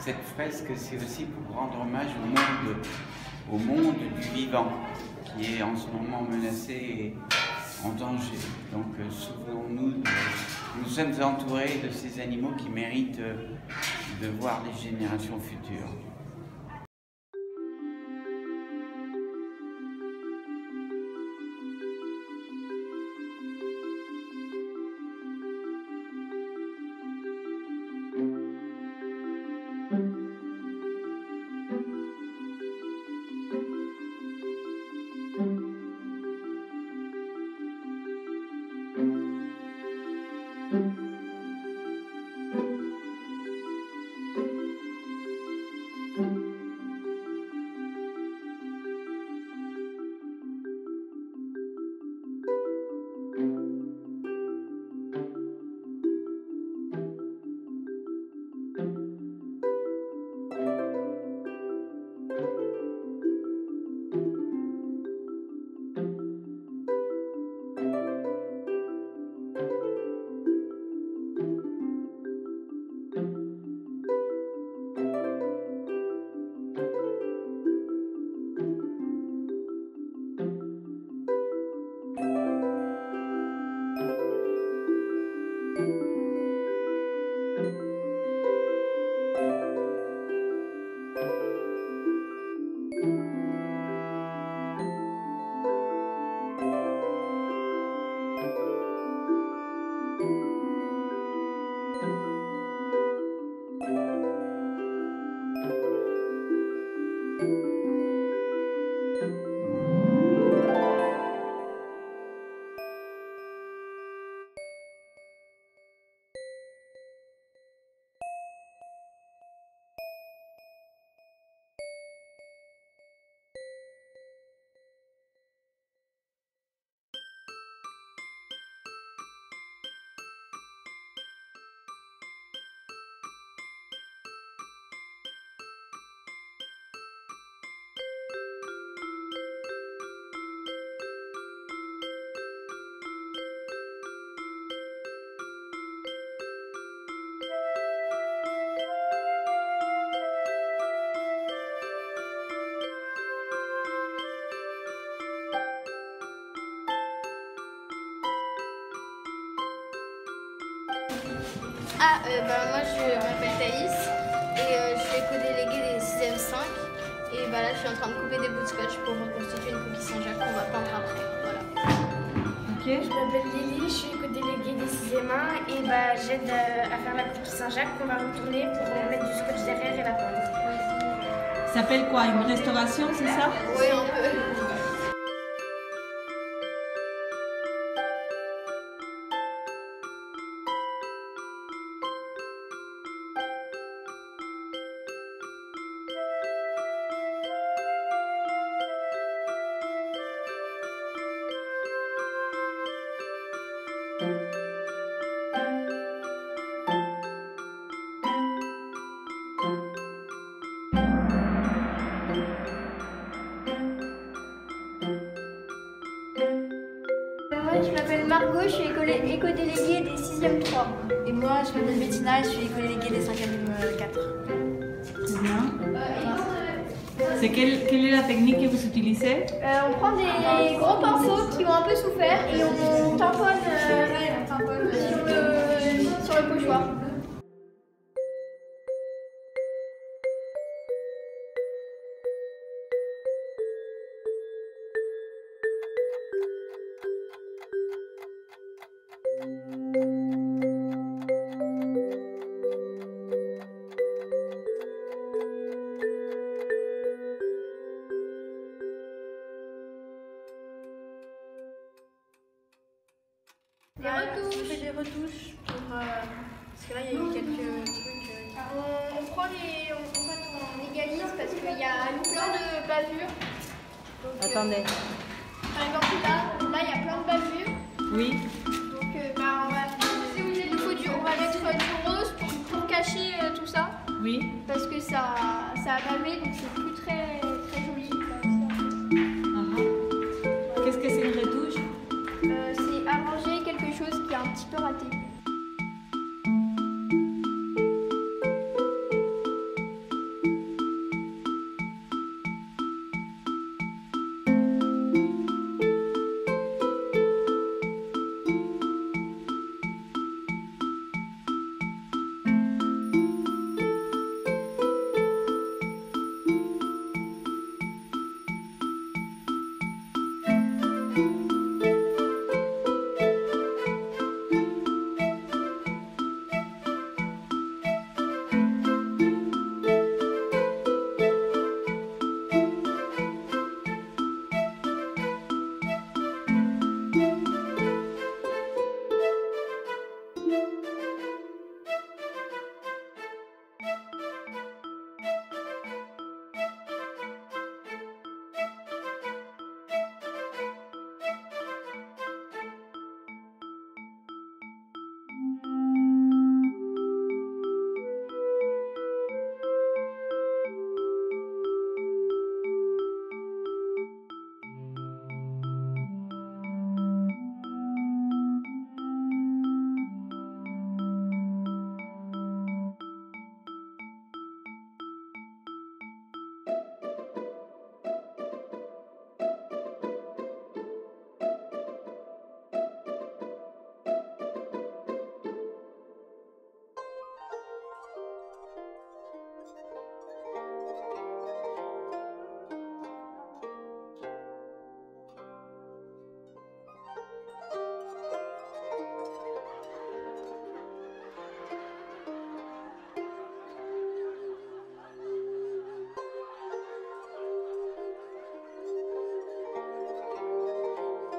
cette fresque, c'est aussi pour rendre hommage au monde du vivant, qui est en ce moment menacé et en danger. Donc souvenons-nous, nous sommes entourés de ces animaux qui méritent de voir les générations futures. Moi je m'appelle Thaïs et je suis éco-déléguée des 6e 5 et là je suis en train de couper des bouts de scotch pour reconstituer une coquille Saint-Jacques qu'on va peindre après. Voilà. Okay. Je m'appelle Lily, je suis éco-déléguée des 6e 1 et j'aide à faire la coquille Saint-Jacques qu'on va retourner pour mettre du scotch derrière et la peindre. Ça s'appelle quoi? Une restauration, c'est ça? Oui, un peu. Moi je m'appelle Margot, je suis éco-déléguée des 6e 3. Et moi je m'appelle Bettina et je suis éco-déléguée des 5e 4. C'est bien. Quelle est la technique que vous utilisez? On prend des gros pinceaux qui ont un peu souffert et on tamponne sur le pochoir. Des retouches. On fait des retouches pour, parce que là il y a eu quelques trucs. On prend on égalise parce qu'il y a plein de bavures. Donc, Attendez. Par exemple là il y a plein de bavures. Oui. Donc on va mettre du rose pour cacher tout ça. Oui. Parce que ça a bavé donc c'est plus très joli. Qu'est-ce que c'est une retouche? C'est arranger quelque chose qui est un petit peu raté.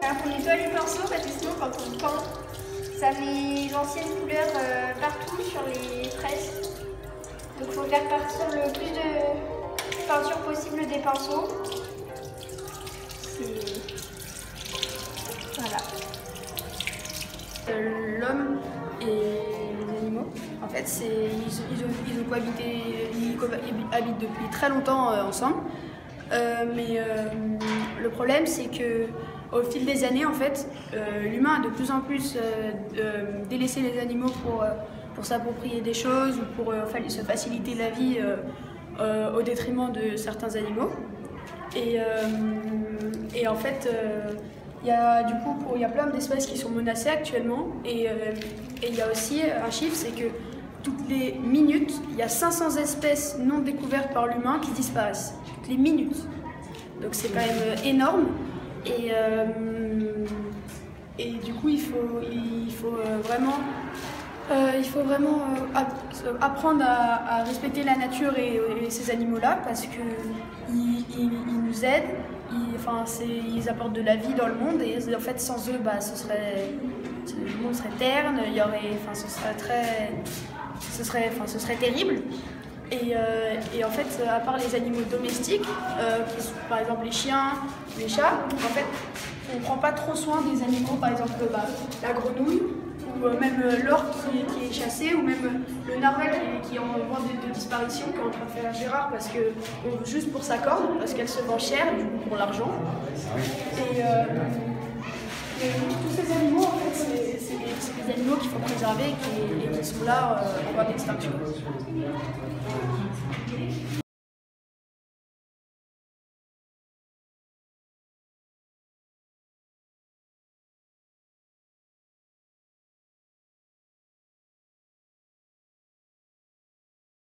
On nettoie les pinceaux parce que sinon quand on peint, ça met l'ancienne couleur partout sur les tresses. Donc il faut faire partir le plus de peinture possible des pinceaux. Voilà. L'homme et les animaux, en fait, ils ont cohabité, ils habitent depuis très longtemps ensemble. Mais le problème, c'est que au fil des années, en fait, l'humain a de plus en plus délaissé les animaux pour s'approprier des choses ou pour se faciliter la vie au détriment de certains animaux. Et en fait, il y a plein d'espèces qui sont menacées actuellement. Et il y a aussi un chiffre, c'est que toutes les minutes, il y a 500 espèces non découvertes par l'humain qui disparaissent. Toutes les minutes. Donc c'est quand même énorme. Et du coup, il faut vraiment apprendre à respecter la nature et ces animaux-là parce qu'ils nous aident, ils apportent de la vie dans le monde et en fait sans eux, le monde serait terne, ce serait terrible. Et en fait, à part les animaux domestiques, qui sont par exemple les chiens, les chats, en fait, on ne prend pas trop soin des animaux, par exemple la grenouille, ou même l'orque qui est chassé, ou même le narwhal qui est en voie de disparition, qui est en train de faire Gérard, juste pour sa corne, parce qu'elle se vend cher, du coup pour l'argent. Et tous ces animaux, en fait, c'est des animaux qu'il faut préserver et qui sont là en voie d'extinction.